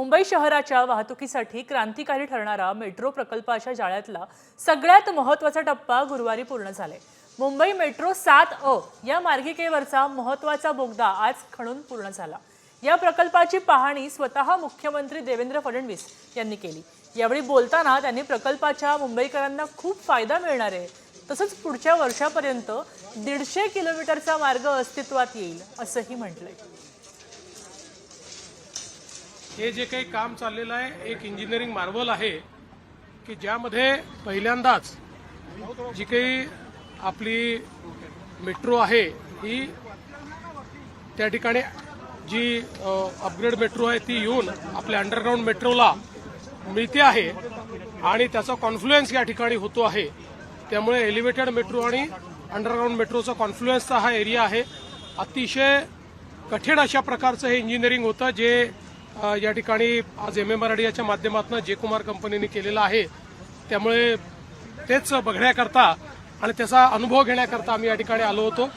मुंबई शहराच्या वाहतुकीसाठी क्रांतिकारी ठरणारा मेट्रो प्रकल्पाच्या जाळ्यातला सगळ्यात महत्त्वाचा टप्पा गुरुवारी पूर्ण झालाय। मुंबई मेट्रो 7A या मार्गिकेवरचा महत्त्वाचा बोगदा आज खणून पूर्ण झाला। या प्रकल्पाची पाहणी स्वतः मुख्यमंत्री देवेंद्र फडणवीस यांनी केली। यावेळी बोलताना त्यांनी प्रकल्पाच्या मुंबईकरांना खूप फायदा मिळणार आहे, तसंच पुढच्या वर्षापर्यंत 150 किलोमीटरचा मार्ग अस्तित्वात येईल असंही म्हटलंय। हे जे काही काम चाललेलं आहे एक इंजिनिअरिंग मार्वल आहे की ज्यामध्ये पहिल्यांदाच जी काही आपली मेट्रो आहे ही त्या ठिकाणी जी अपग्रेड मेट्रो आहे ती येऊन आपल्या अंडरग्राऊंड मेट्रोला मिळते आहे आणि त्याचा कॉन्फ्लुएन्स या ठिकाणी होतो आहे। त्यामुळे एलिव्हेटेड मेट्रो आणि अंडरग्राऊंड मेट्रोचा कॉन्फ्लुएन्सचा हा एरिया आहे। अतिशय कठीण अशा प्रकारचं हे इंजिनिअरिंग होतं जे या ठिकाणी आज MMRDAच्या माध्यमातून जे कुमार कंपनीने केलेलं आहे। त्यामुळे तेच बघण्याकरता आणि त्याचा अनुभव घेण्याकरता आम्ही या ठिकाणी आलो होतो।